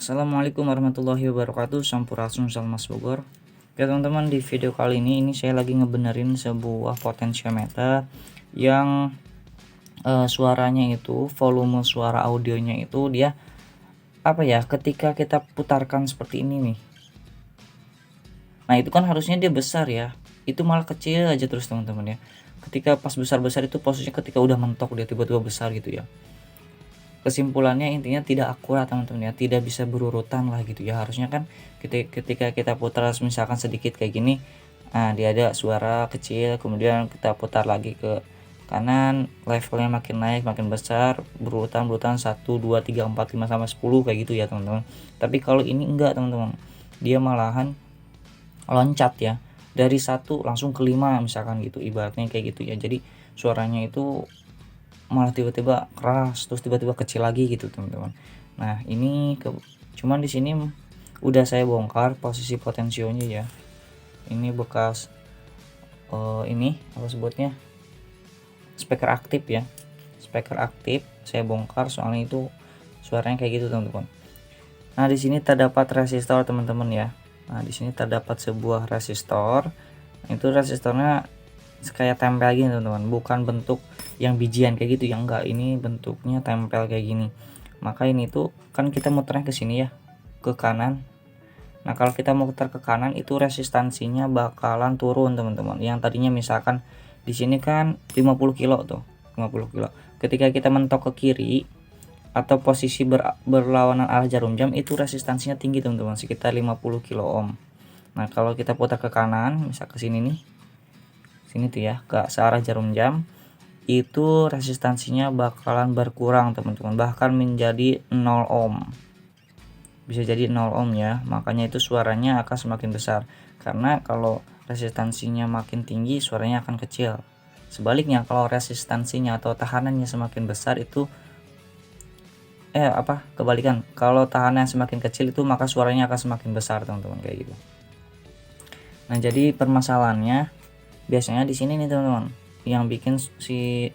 Assalamualaikum warahmatullahi wabarakatuh. Sampurasun Salmas Bogor. Oke teman-teman, di video kali ini saya lagi ngebenerin sebuah potentiometer yang suaranya itu, volume suara audionya itu dia ketika kita putarkan seperti ini nih. Nah itu kan harusnya dia besar ya, itu malah kecil aja terus teman-teman ya. Ketika pas besar-besar itu posisinya ketika udah mentok dia tiba-tiba besar gitu ya. Kesimpulannya intinya tidak akurat teman-teman ya, tidak bisa berurutan lah gitu ya. Harusnya kan ketika kita putar misalkan sedikit kayak gini, nah dia ada suara kecil, kemudian kita putar lagi ke kanan, levelnya makin naik makin besar, berurutan 1 2 3 4 5 sampai 10 kayak gitu ya teman-teman. Tapi kalau ini enggak teman-teman, dia malahan loncat ya, dari 1 langsung ke 5 misalkan gitu, ibaratnya kayak gitu ya. Jadi suaranya itu malah tiba-tiba keras terus tiba-tiba kecil lagi gitu teman-teman. Nah ini cuman di sini udah saya bongkar posisi potensionya ya. Ini bekas ini apa sebutnya, speaker aktif ya, speaker aktif saya bongkar soalnya itu suaranya kayak gitu teman-teman. Nah di sini terdapat resistor teman-teman ya. Nah di sini terdapat sebuah resistor. Itu resistornya kayak tempel gini teman-teman, bukan bentuk yang bijian kayak gitu ya, enggak, ini bentuknya tempel kayak gini. Maka ini tuh kan kita muternya ke sini ya, ke kanan. Nah kalau kita muter ke kanan itu resistansinya bakalan turun teman-teman. Yang tadinya misalkan di sini kan 50 kilo tuh, 50 kilo. Ketika kita mentok ke kiri atau posisi berlawanan arah jarum jam itu resistansinya tinggi teman-teman, sekitar 50 kilo ohm. Nah kalau kita putar ke kanan misal ke sini nih, sini tuh ya, ke searah jarum jam, itu resistansinya bakalan berkurang teman-teman, bahkan menjadi 0 ohm, bisa jadi 0 ohm ya. Makanya itu suaranya akan semakin besar, karena kalau resistansinya makin tinggi suaranya akan kecil. Sebaliknya kalau resistansinya atau tahanannya semakin besar itu kebalikan, kalau tahanan semakin kecil itu maka suaranya akan semakin besar teman-teman, kayak gitu. Nah jadi permasalahannya biasanya di sini nih teman-teman, yang bikin si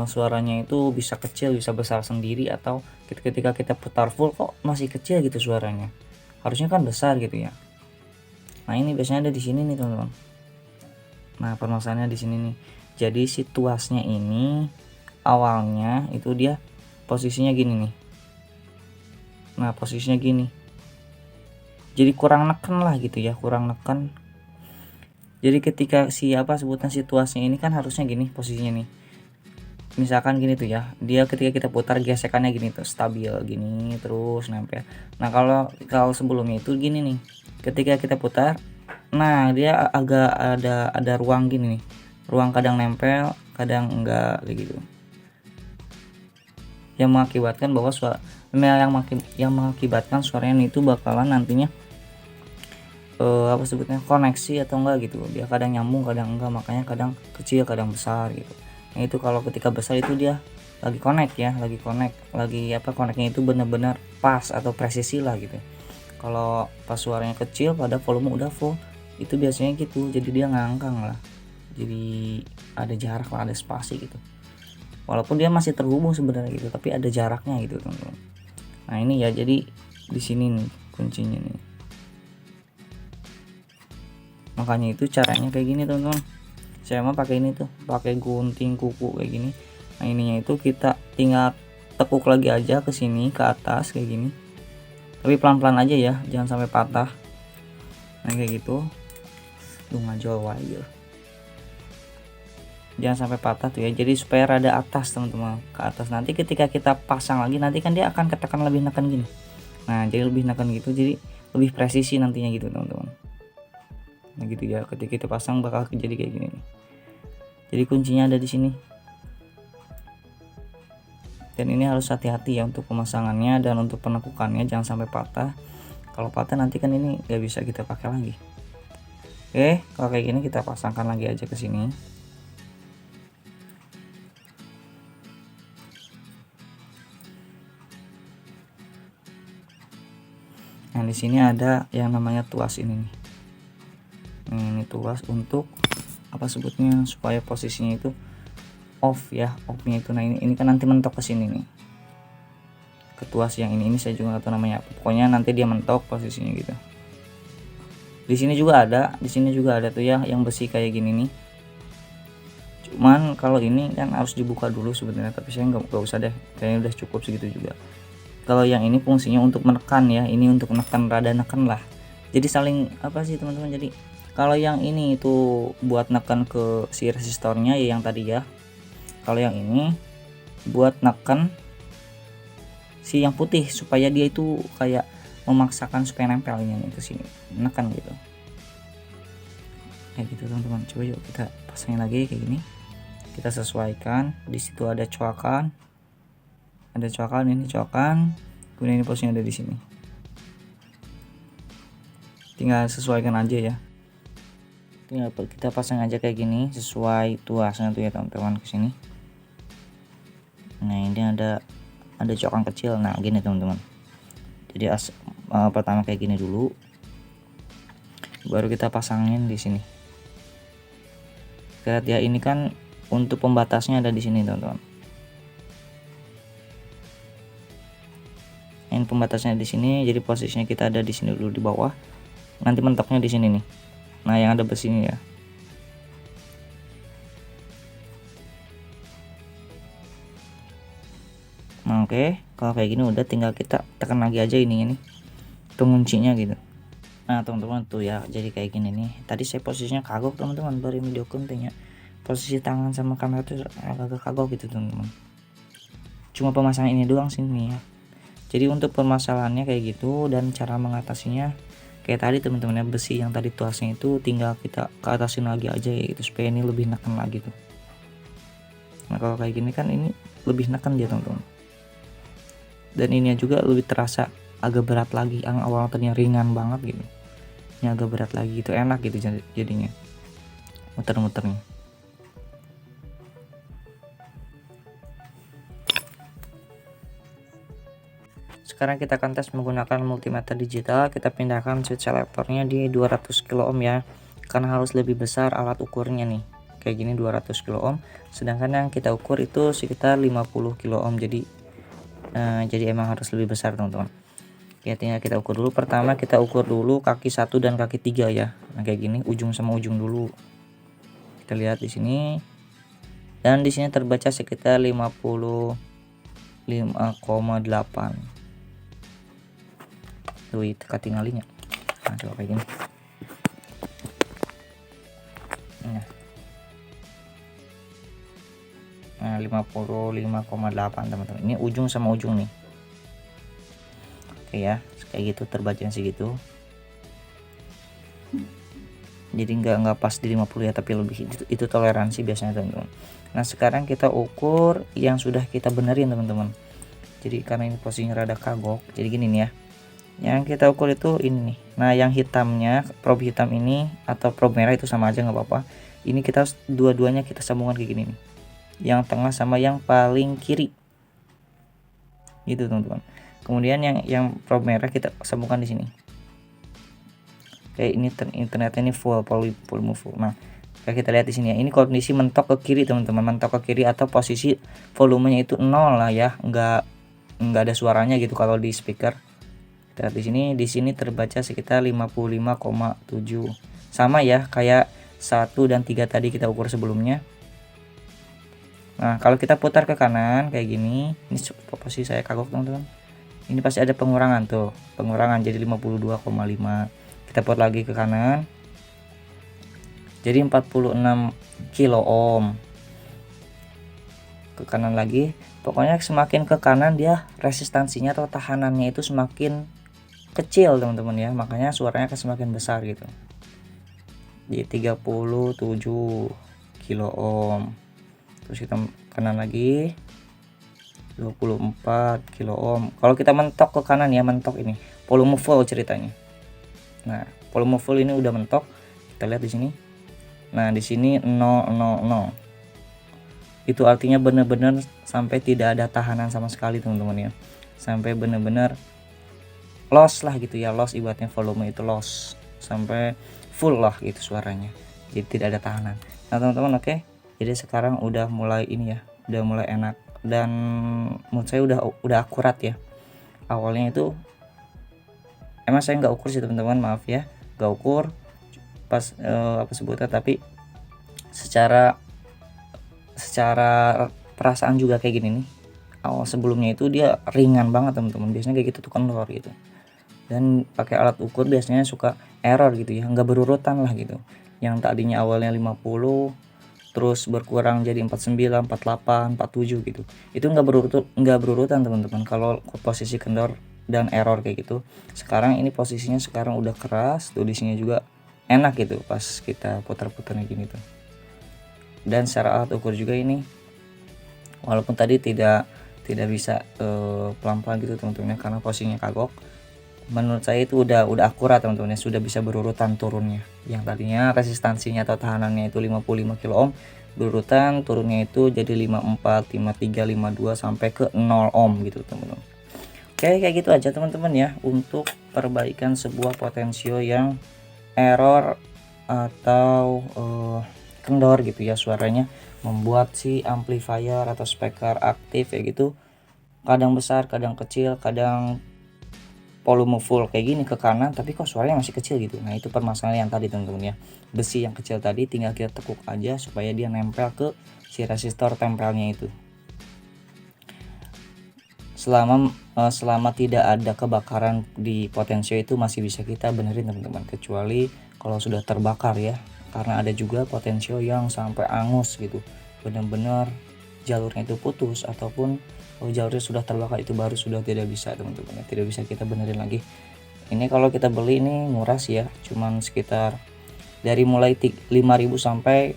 suaranya itu bisa kecil bisa besar sendiri, atau ketika kita putar full kok masih kecil gitu suaranya, harusnya kan besar gitu ya. Nah ini biasanya ada di sini nih teman-teman. Nah permasalahannya di sini nih, jadi si tuasnya ini awalnya itu dia posisinya gini nih. Nah posisinya gini, jadi kurang neken lah gitu ya, kurang neken. Jadi ketika sebutnya situasinya ini kan harusnya gini posisinya nih, misalkan gini tuh ya, dia ketika kita putar gesekannya gini tuh stabil gini terus nempel. Nah kalau sebelumnya itu gini nih, ketika kita putar, nah dia agak ada ruang gini nih, ruang kadang nempel kadang enggak kayak gitu, yang mengakibatkan bahwa yang mengakibatkan suaranya itu bakalan nantinya koneksi atau enggak gitu, dia kadang nyambung kadang enggak, makanya kadang kecil kadang besar gitu. Nah itu kalau ketika besar itu dia lagi connect ya, koneknya itu benar-benar pas atau presisi lah gitu. Kalau pas suaranya kecil pada volume udah full itu biasanya gitu, jadi dia ngangkang lah, jadi ada jarak lah, ada spasi gitu, walaupun dia masih terhubung sebenarnya gitu tapi ada jaraknya gitu teman-teman. Nah ini ya, jadi di sini nih kuncinya nih. Makanya itu caranya kayak gini teman-teman, saya mah pakai ini tuh, pakai gunting kuku kayak gini. Nah ininya itu kita tinggal tekuk lagi aja ke sini ke atas kayak gini, tapi pelan-pelan aja ya, jangan sampai patah. Nah kayak gitu ngajol wire, jangan sampai patah tuh ya, jadi supaya rada atas teman-teman, ke atas. Nanti ketika kita pasang lagi nanti kan dia akan ketekan lebih neken gini. Nah jadi lebih neken gitu, jadi lebih presisi nantinya gitu teman-teman. Nah gitu ya, ketika kita pasang bakal jadi kayak gini nih. Jadi kuncinya ada di sini, dan ini harus hati-hati ya untuk pemasangannya dan untuk penekukannya, jangan sampai patah. Kalau patah nanti kan ini nggak bisa kita pakai lagi. Oke, kalau kayak gini kita pasangkan lagi aja ke sini. Nah di sini ada yang namanya tuas ini nih. Ini tuas untuk sebutnya, supaya posisinya itu off ya, off-nya itu. Nah ini kan nanti mentok ke sini nih, ke tuas yang ini saya juga nggak tahu namanya apa. Pokoknya nanti dia mentok posisinya gitu. Di sini juga ada tuh ya yang besi kayak gini nih. Cuman kalau ini kan harus dibuka dulu sebenarnya, tapi saya nggak usah deh, kayaknya udah cukup segitu juga. Kalau yang ini fungsinya untuk menekan ya, ini untuk menekan, rada neken lah, jadi saling apa sih teman-teman. Jadi kalau yang ini itu buat neken ke si resistornya ya yang tadi ya, kalau yang ini buat neken si yang putih supaya dia itu kayak memaksakan supaya nempel ini ke sini, menekan gitu, kayak gitu teman-teman. Coba yuk kita pasangin lagi kayak gini, kita sesuaikan. Di situ ada coakan, ini coakan, kemudian ini posnya ada di sini, tinggal sesuaikan aja ya, tinggal kita pasang aja kayak gini sesuai tuasnya tuh ya teman-teman ke sini. Nah ini ada coakan kecil, nah gini teman-teman. Jadi pertama kayak gini dulu, baru kita pasangin di sini. Lihat ya, ini kan untuk pembatasnya ada di sini teman-teman. Ini pembatasnya di sini, jadi posisinya kita ada di sini dulu di bawah. Nanti mentoknya di sini nih. Nah yang ada besinya ya. Nah, oke, kalau kayak gini udah tinggal kita tekan lagi aja ini penguncinya gitu. Nah teman-teman tuh ya, jadi kayak gini nih. Tadi saya posisinya kagok teman-teman, baru video kontennya. Posisi tangan sama kamera tuh agak kagok gitu teman-teman. Cuma pemasangan ini doang sih nih ya. Jadi untuk permasalahannya kayak gitu, dan cara mengatasinya kayak tadi teman-teman ya, besi yang tadi tuasnya itu tinggal kita ke atasin lagi aja ya gitu, supaya ini lebih neken lagi tuh. Nah kalau kayak gini kan ini lebih neken dia teman-teman, dan ini juga lebih terasa agak berat lagi. Yang awal tadinya ringan banget gitu, ini agak berat lagi gitu, enak gitu jadinya muter-muternya. Sekarang kita akan tes menggunakan multimeter digital. Kita pindahkan switch selektornya di 200 kilo ohm ya, karena harus lebih besar alat ukurnya nih, kayak gini 200 kilo ohm, sedangkan yang kita ukur itu sekitar 50 kilo ohm. Jadi emang harus lebih besar teman-teman ya. Tinggal kita ukur dulu. Pertama kita ukur dulu kaki 1 dan kaki 3 ya. Nah kayak gini, ujung sama ujung dulu kita lihat di sini, dan di sini terbaca sekitar 55,8. tuh teka tinggalinya. Nah coba kayak gini. Nah 55,8 teman-teman, ini ujung sama ujung nih. Oke ya, kayak gitu terbacanya segitu. Jadi nggak pas di 50 ya, tapi lebih, itu toleransi biasanya teman-teman. Nah sekarang kita ukur yang sudah kita benerin teman-teman. Jadi karena ini posisinya rada kagok, jadi gini nih ya, yang kita ukur itu ini nih. Nah yang hitamnya, probe hitam ini atau probe merah itu sama aja nggak apa-apa. Ini kita dua-duanya kita sambungkan kayak gini nih, yang tengah sama yang paling kiri gitu teman-teman. Kemudian yang probe merah kita sambungkan di sini. Kayak ini internetnya ini full volume full. Nah kayak kita lihat di sini ya, ini kondisi mentok ke kiri teman-teman, mentok ke kiri atau posisi volumenya itu 0 lah ya, nggak ada suaranya gitu kalau di speaker. Kita lihat di sini terbaca sekitar 55,7, sama ya kayak 1 dan 3 tadi kita ukur sebelumnya. Nah kalau kita putar ke kanan kayak gini, ini posisi saya kagok teman-teman, ini pasti ada pengurangan tuh, pengurangan jadi 52,5. kita putar lagi ke kanan jadi 46 kilo ohm, ke kanan lagi. Pokoknya semakin ke kanan dia resistansinya atau tahanannya itu semakin kecil teman-teman ya, makanya suaranya akan semakin besar gitu. Di 37 kilo ohm. Terus kita kanan lagi 24 kilo ohm. Kalau kita mentok ke kanan ya, mentok ini volume full ceritanya. Nah volume full ini udah mentok, kita lihat di sini. Nah di sini 000, itu artinya benar-benar sampai tidak ada tahanan sama sekali teman-teman ya, sampai benar-benar loss lah gitu ya, loss ibaratnya volume itu loss sampai full lah gitu suaranya, jadi tidak ada tahanan. Nah teman-teman oke, jadi sekarang udah mulai ini ya, udah mulai enak, dan menurut saya udah akurat ya. awalnya itu emang saya nggak ukur sih teman-teman, maaf ya, nggak ukur pas apa sebutnya, tapi secara perasaan juga kayak gini nih. Awal sebelumnya itu dia ringan banget teman-teman, biasanya kayak gitu tuh kendor gitu. Dan pakai alat ukur biasanya suka error gitu ya, nggak berurutan lah gitu. Yang tadinya awalnya 50 terus berkurang jadi 49, 48, 47 gitu. Itu nggak berurutan teman-teman kalau posisi kendor dan error kayak gitu. Sekarang ini posisinya sekarang udah keras, tuh di sini juga enak gitu pas kita putar-putarnya gini tuh. Dan secara alat ukur juga ini walaupun tadi tidak bisa pelan-pelan gitu teman-teman, karena posisinya kagok, menurut saya itu udah akurat teman-teman, sudah bisa berurutan turunnya. Yang tadinya resistansinya atau tahanannya itu 55 kilo ohm, berurutan turunnya itu jadi 54, 53, 52 sampai ke 0 ohm gitu teman-teman. Oke, kayak gitu aja teman-teman ya untuk perbaikan sebuah potensio yang error atau kendor gitu ya suaranya, membuat si amplifier atau speaker aktif ya gitu, kadang besar, kadang kecil, kadang volume full kayak gini ke kanan tapi kok suaranya masih kecil gitu. Nah itu permasalahan yang tadi teman-teman ya, besi yang kecil tadi tinggal kita tekuk aja supaya dia nempel ke si resistor tempelnya itu. Selama tidak ada kebakaran di potensio itu masih bisa kita benerin teman-teman, kecuali kalau sudah terbakar ya, karena ada juga potensio yang sampai angus gitu, benar-benar jalurnya itu putus ataupun jalurnya sudah terbakar, itu baru sudah tidak bisa teman-teman, tidak bisa kita benerin lagi. Ini kalau kita beli ini murah sih ya, cuman sekitar dari mulai 5.000 sampai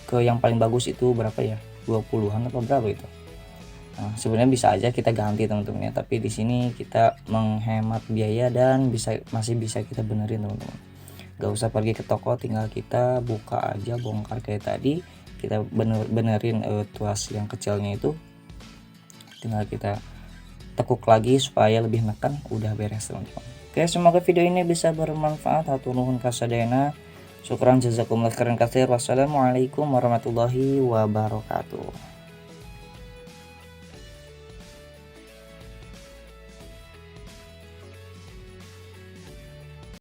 ke yang paling bagus itu berapa ya, 20-an apa berapa itu. Nah, sebenarnya bisa aja kita ganti teman-teman ya, tapi di sini kita menghemat biaya dan masih bisa kita benerin teman-teman. Gak usah pergi ke toko, tinggal kita buka aja, bongkar kayak tadi, kita benerin tuas yang kecilnya itu, tinggal kita tekuk lagi supaya lebih neken, udah beres teman-teman. Oke, semoga video ini bisa bermanfaat. Hatur nuhun kasadayana. Syukran jazakumullah khairan katsir. Wassalamualaikum warahmatullahi wabarakatuh.